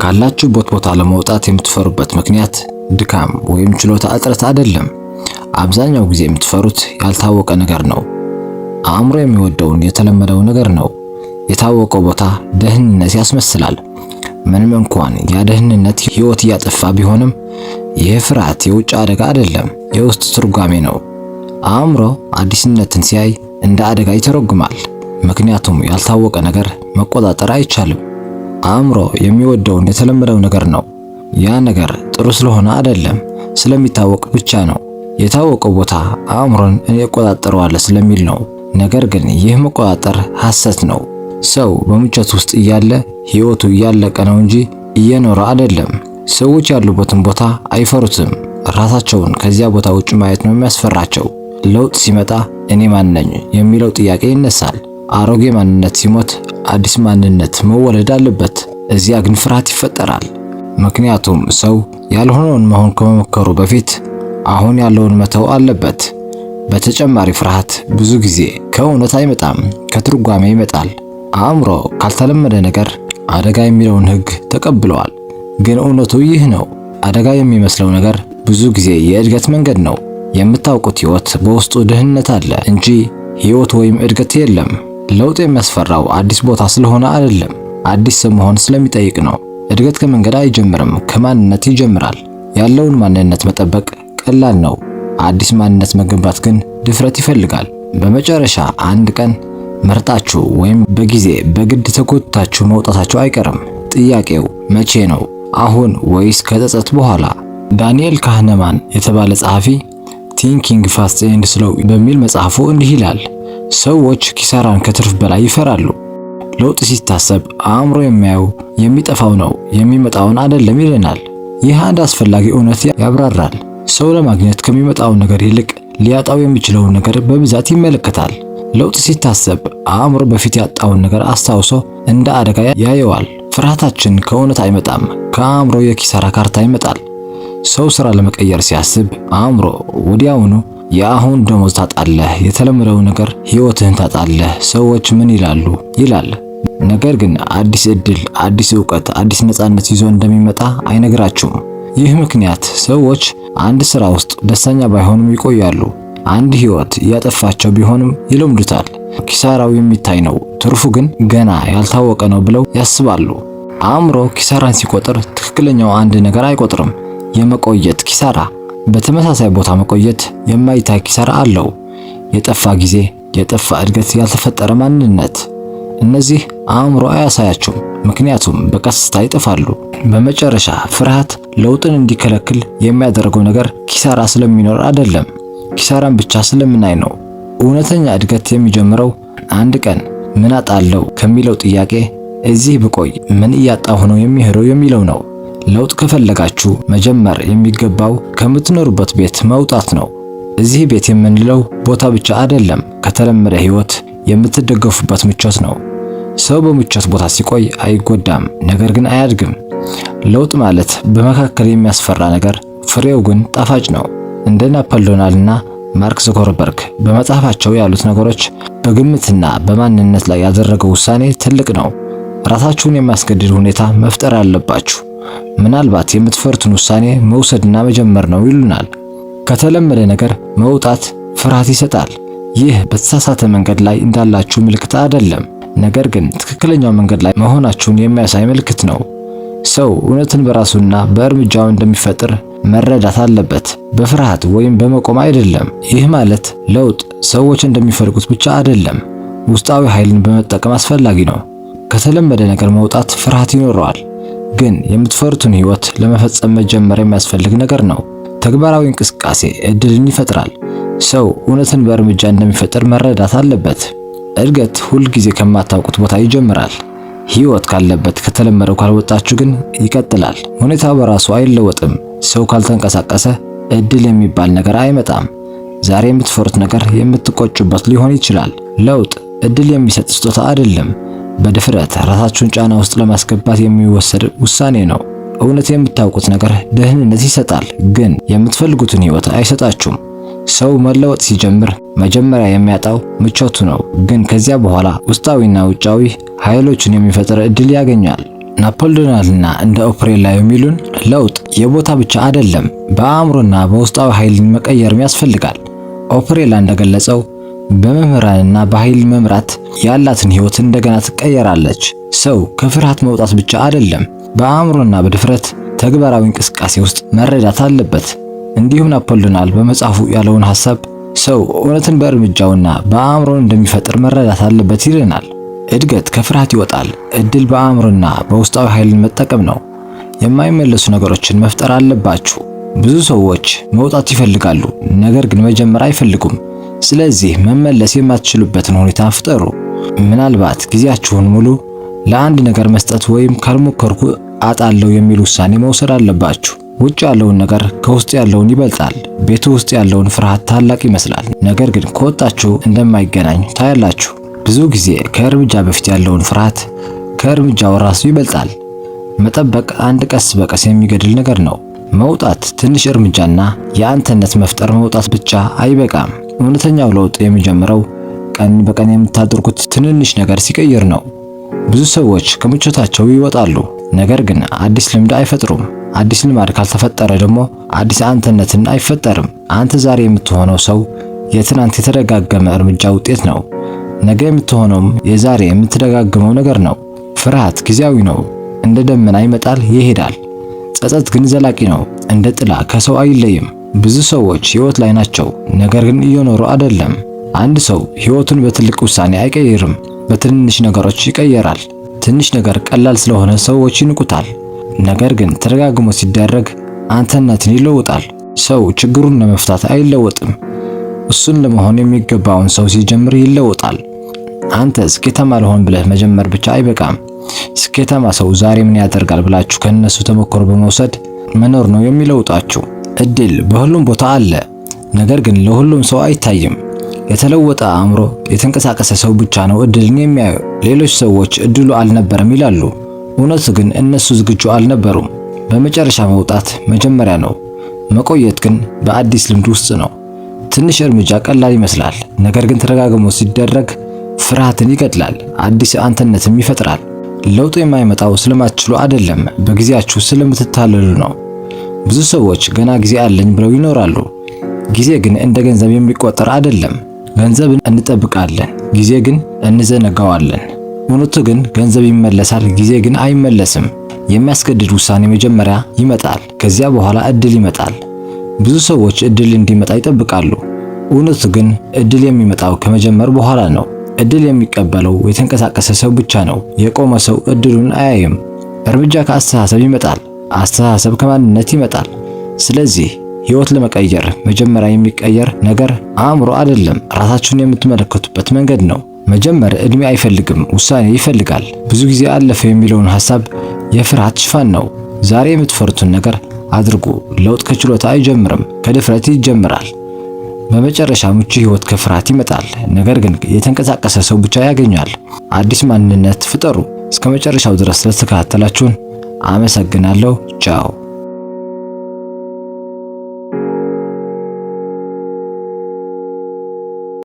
ካላችሁበት ቦታ ለመውጣት የምትፈሩበት ምክንያት ድካም ወይም ችሎታ እጥረት አይደለም። አብዛኛው ጊዜ የምትፈሩት ያልታወቀ ነገር ነው። አእምሮ የሚወደውን የተለመደው ነገር ነው። የታወቀው ቦታ ደህንነት ያስመስላል። ምንም እንኳን ያ ደህንነት ህይወት እያጠፋ ቢሆንም ይህ ፍርሃት የውጭ አደጋ አይደለም፣ የውስጥ ትርጓሜ ነው። አእምሮ አዲስነትን ሲያይ እንደ አደጋ ይተረጉማል። ምክንያቱም ያልታወቀ ነገር መቆጣጠር አይቻልም። አእምሮ የሚወደውን የተለመደው ነገር ነው። ያ ነገር ጥሩ ስለሆነ አይደለም፣ ስለሚታወቅ ብቻ ነው። የታወቀው ቦታ አእምሮን እኔ እቆጣጠረዋለሁ ስለሚል ነው። ነገር ግን ይህ መቆጣጠር ሐሰት ነው። ሰው በምቾት ውስጥ እያለ ህይወቱ እያለቀ ነው እንጂ እየኖረ አይደለም። ሰዎች ያሉበትን ቦታ አይፈሩትም። ራሳቸውን ከዚያ ቦታ ውጭ ማየት ነው የሚያስፈራቸው። ለውጥ ሲመጣ እኔ ማን ነኝ የሚለው ጥያቄ ይነሳል። አሮጌ ማንነት ሲሞት አዲስ ማንነት መወለድ አለበት። እዚያ ግን ፍርሃት ይፈጠራል። ምክንያቱም ሰው ያልሆነውን መሆን ከመሞከሩ በፊት አሁን ያለውን መተው አለበት። በተጨማሪ ፍርሃት ብዙ ጊዜ ከእውነት አይመጣም፣ ከትርጓሜ ይመጣል። አእምሮ ካልተለመደ ነገር አደጋ የሚለውን ህግ ተቀብለዋል። ግን እውነቱ ይህ ነው። አደጋ የሚመስለው ነገር ብዙ ጊዜ የእድገት መንገድ ነው። የምታውቁት ህይወት በውስጡ ድህነት አለ እንጂ ህይወት ወይም እድገት የለም። ለውጥ የሚያስፈራው አዲስ ቦታ ስለሆነ አይደለም፣ አዲስ ሰው መሆን ስለሚጠይቅ ነው። እድገት ከመንገድ አይጀምርም፣ ከማንነት ይጀምራል። ያለውን ማንነት መጠበቅ ቀላል ነው። አዲስ ማንነት መገንባት ግን ድፍረት ይፈልጋል። በመጨረሻ አንድ ቀን መርጣችሁ ወይም በጊዜ በግድ ተጎትታችሁ መውጣታችሁ አይቀርም። ጥያቄው መቼ ነው? አሁን ወይስ ከጸጸት በኋላ? ዳንኤል ካህነማን የተባለ ጸሐፊ ቲንኪንግ ፋስት ኤንድ ስሎው በሚል መጽሐፉ እንዲህ ይላል፣ ሰዎች ኪሳራን ከትርፍ በላይ ይፈራሉ። ለውጥ ሲታሰብ አእምሮ የሚያየው የሚጠፋው ነው፣ የሚመጣውን አይደለም ይለናል። ይህ አንድ አስፈላጊ እውነት ያብራራል። ሰው ለማግኘት ከሚመጣው ነገር ይልቅ ሊያጣው የሚችለውን ነገር በብዛት ይመለከታል። ለውጥ ሲታሰብ አእምሮ በፊት ያጣውን ነገር አስታውሶ እንደ አደጋ ያየዋል። ፍርሃታችን ከእውነት አይመጣም፣ ከአእምሮ የኪሳራ ካርታ ይመጣል። ሰው ስራ ለመቀየር ሲያስብ አእምሮ ወዲያውኑ የአሁን ደሞዝ ታጣለህ፣ የተለመደው ነገር ህይወትህን ታጣለህ፣ ሰዎች ምን ይላሉ ይላል። ነገር ግን አዲስ እድል፣ አዲስ ዕውቀት፣ አዲስ ነፃነት ይዞ እንደሚመጣ አይነግራችሁም። ይህ ምክንያት ሰዎች አንድ ስራ ውስጥ ደስተኛ ባይሆኑም ይቆያሉ። አንድ ህይወት እያጠፋቸው ቢሆንም ይለምዱታል። ኪሳራው የሚታይ ነው፣ ትርፉ ግን ገና ያልታወቀ ነው ብለው ያስባሉ። አእምሮ ኪሳራን ሲቆጥር ትክክለኛው አንድ ነገር አይቆጥርም፣ የመቆየት ኪሳራ። በተመሳሳይ ቦታ መቆየት የማይታይ ኪሳራ አለው። የጠፋ ጊዜ፣ የጠፋ እድገት፣ ያልተፈጠረ ማንነት። እነዚህ አእምሮ አያሳያቸውም፣ ምክንያቱም በቀስታ ይጠፋሉ። በመጨረሻ ፍርሃት ለውጥን እንዲከለክል የሚያደርገው ነገር ኪሳራ ስለሚኖር አይደለም፣ ኪሳራን ብቻ ስለምናይ ነው። እውነተኛ እድገት የሚጀምረው አንድ ቀን ምን አጣለው ከሚለው ጥያቄ እዚህ ብቆይ ምን እያጣሁ ነው የሚሄደው የሚለው ነው። ለውጥ ከፈለጋችሁ መጀመር የሚገባው ከምትኖሩበት ቤት መውጣት ነው። እዚህ ቤት የምንለው ቦታ ብቻ አይደለም፣ ከተለመደ ህይወት የምትደገፉበት ምቾት ነው። ሰው በምቾት ቦታ ሲቆይ አይጎዳም፣ ነገር ግን አያድግም። ለውጥ ማለት በመካከል የሚያስፈራ ነገር፣ ፍሬው ግን ጣፋጭ ነው። እንደ ናፖሊዮንና ማርክ ዙከርበርግ በመጽሐፋቸው ያሉት ነገሮች በግምትና በማንነት ላይ ያደረገው ውሳኔ ትልቅ ነው። ራሳችሁን የሚያስገድድ ሁኔታ መፍጠር አለባችሁ። ምናልባት የምትፈሩትን ውሳኔ መውሰድና መጀመር ነው ይሉናል። ከተለመደ ነገር መውጣት ፍርሃት ይሰጣል። ይህ በተሳሳተ መንገድ ላይ እንዳላችሁ ምልክት አይደለም፣ ነገር ግን ትክክለኛው መንገድ ላይ መሆናችሁን የሚያሳይ ምልክት ነው። ሰው እውነትን በራሱና በእርምጃው እንደሚፈጥር መረዳት አለበት፣ በፍርሃት ወይም በመቆም አይደለም። ይህ ማለት ለውጥ ሰዎች እንደሚፈልጉት ብቻ አይደለም፣ ውስጣዊ ኃይልን በመጠቀም አስፈላጊ ነው። ከተለመደ ነገር መውጣት ፍርሃት ይኖረዋል፣ ግን የምትፈሩትን ህይወት ለመፈጸም መጀመር የሚያስፈልግ ነገር ነው። ተግባራዊ እንቅስቃሴ እድልን ይፈጥራል። ሰው እውነትን በእርምጃ እንደሚፈጥር መረዳት አለበት። እድገት ሁል ጊዜ ከማታውቁት ቦታ ይጀምራል። ህይወት ካለበት ከተለመደው ካልወጣችሁ ግን ይቀጥላል። ሁኔታው በራሱ አይለወጥም። ሰው ካልተንቀሳቀሰ እድል የሚባል ነገር አይመጣም። ዛሬ የምትፈሩት ነገር የምትቆጩበት ሊሆን ይችላል። ለውጥ እድል የሚሰጥ ስጦታ አይደለም፣ በድፍረት ራሳችሁን ጫና ውስጥ ለማስገባት የሚወሰድ ውሳኔ ነው። እውነት የምታውቁት ነገር ደህንነት ይሰጣል፣ ግን የምትፈልጉትን ህይወት አይሰጣችሁም። ሰው መለወጥ ሲጀምር መጀመሪያ የሚያጣው ምቾቱ ነው፣ ግን ከዚያ በኋላ ውስጣዊና ውጫዊ ኃይሎችን የሚፈጥር እድል ያገኛል። ናፖሊዮንና እንደ ኦፕሬላ የሚሉን ለውጥ የቦታ ብቻ አይደለም፣ በአእምሮና በውስጣዊ ኃይልን መቀየርም ያስፈልጋል። ኦፕሬላ እንደገለጸው በመምህራንና በኃይል መምራት ያላትን ሕይወት እንደገና ትቀየራለች። ሰው ከፍርሃት መውጣት ብቻ አይደለም፣ በአእምሮና በድፍረት ተግባራዊ እንቅስቃሴ ውስጥ መረዳት አለበት። እንዲሁም ናፖሊዮን በመጽሐፉ ያለውን ሐሳብ ሰው እውነትን በእርምጃውና በአእምሮ እንደሚፈጥር መረዳት አለበት ይለናል። እድገት ከፍርሃት ይወጣል። እድል በአእምሮና በውስጣዊ ኃይልን መጠቀም ነው። የማይመለሱ ነገሮችን መፍጠር አለባችሁ። ብዙ ሰዎች መውጣት ይፈልጋሉ፣ ነገር ግን መጀመር አይፈልጉም። ስለዚህ መመለስ የማትችሉበትን ሁኔታ ፍጠሩ። ምናልባት ጊዜያችሁን ሙሉ ለአንድ ነገር መስጠት ወይም ካልሞከርኩ አጣለው የሚል ውሳኔ መውሰድ አለባችሁ። ውጭ ያለውን ነገር ከውስጥ ያለውን ይበልጣል። ቤቱ ውስጥ ያለውን ፍርሃት ታላቅ ይመስላል፣ ነገር ግን ከወጣችሁ እንደማይገናኝ ታያላችሁ። ብዙ ጊዜ ከእርምጃ በፊት ያለውን ፍርሃት ከእርምጃው ራሱ ይበልጣል። መጠበቅ አንድ ቀስ በቀስ የሚገድል ነገር ነው። መውጣት ትንሽ እርምጃና የአንተነት መፍጠር መውጣት ብቻ አይበቃም። እውነተኛው ለውጥ የሚጀምረው ቀን በቀን የምታደርጉት ትንንሽ ነገር ሲቀይር ነው። ብዙ ሰዎች ከምቾታቸው ይወጣሉ፣ ነገር ግን አዲስ ልምድ አይፈጥሩም። አዲስ ልማድ ካልተፈጠረ ደግሞ አዲስ አንተነትን አይፈጠርም። አንተ ዛሬ የምትሆነው ሰው የትናንት የተደጋገመ እርምጃ ውጤት ነው። ነገ የምትሆነውም የዛሬ የምትደጋግመው ነገር ነው። ፍርሃት ጊዜያዊ ነው፣ እንደ ደመና ይመጣል ይሄዳል። ጸጸት ግን ዘላቂ ነው፣ እንደ ጥላ ከሰው አይለይም። ብዙ ሰዎች ሕይወት ላይ ናቸው፣ ነገር ግን እየኖሩ አይደለም። አንድ ሰው ሕይወቱን በትልቅ ውሳኔ አይቀይርም፣ በትንንሽ ነገሮች ይቀየራል። ትንሽ ነገር ቀላል ስለሆነ ሰዎች ይንቁታል፣ ነገር ግን ተደጋግሞ ሲደረግ አንተነትን ይለውጣል። ሰው ችግሩን ለመፍታት አይለወጥም፣ እሱን ለመሆን የሚገባውን ሰው ሲጀምር ይለወጣል። አንተ ስኬታማ ልሆን ብለህ መጀመር ብቻ አይበቃም። ስኬታማ ሰው ዛሬ ምን ያደርጋል ብላችሁ ከነሱ ተሞክሮ በመውሰድ መኖር ነው የሚለውጣችሁ። እድል በሁሉም ቦታ አለ፣ ነገር ግን ለሁሉም ሰው አይታይም። የተለወጠ አእምሮ የተንቀሳቀሰ ሰው ብቻ ነው እድልን የሚያየው። ሌሎች ሰዎች እድሉ አልነበረም ይላሉ፣ እውነቱ ግን እነሱ ዝግጁ አልነበሩም። በመጨረሻ መውጣት መጀመሪያ ነው፣ መቆየት ግን በአዲስ ልምድ ውስጥ ነው። ትንሽ እርምጃ ቀላል ይመስላል፣ ነገር ግን ተደጋግሞ ሲደረግ ፍርሃትን ይገድላል፣ አዲስ አንተነትም ይፈጥራል። ለውጡ የማይመጣው ስለማትችሉ አይደለም፣ በጊዜያችሁ ስለምትታለሉ ነው። ብዙ ሰዎች ገና ጊዜ አለኝ ብለው ይኖራሉ። ጊዜ ግን እንደ ገንዘብ የሚቆጠር አይደለም። ገንዘብን እንጠብቃለን፣ ጊዜ ግን እንዘነጋዋለን። እውነቱ ግን ገንዘብ ይመለሳል፣ ጊዜ ግን አይመለስም። የሚያስገድድ ውሳኔ መጀመሪያ ይመጣል፣ ከዚያ በኋላ እድል ይመጣል። ብዙ ሰዎች እድል እንዲመጣ ይጠብቃሉ። እውነቱ ግን እድል የሚመጣው ከመጀመር በኋላ ነው። እድል የሚቀበለው የተንቀሳቀሰ ሰው ብቻ ነው። የቆመ ሰው እድሉን አያይም። እርምጃ ከአስተሳሰብ ይመጣል፣ አስተሳሰብ ከማንነት ይመጣል። ስለዚህ ሕይወት ለመቀየር መጀመሪያ የሚቀየር ነገር አእምሮ አይደለም፣ ራሳችሁን የምትመለከቱበት መንገድ ነው። መጀመር እድሜ አይፈልግም፣ ውሳኔ ይፈልጋል። ብዙ ጊዜ አለፈ የሚለውን ሐሳብ የፍርሃት ሽፋን ነው። ዛሬ የምትፈሩትን ነገር አድርጉ። ለውጥ ከችሎታ አይጀምርም፣ ከድፍረት ይጀምራል። በመጨረሻ ምቹ ሕይወት ከፍርሃት ይመጣል፣ ነገር ግን የተንቀሳቀሰ ሰው ብቻ ያገኛል። አዲስ ማንነት ፍጠሩ። እስከ መጨረሻው ድረስ ስለተከታተላችሁን አመሰግናለሁ። ቻው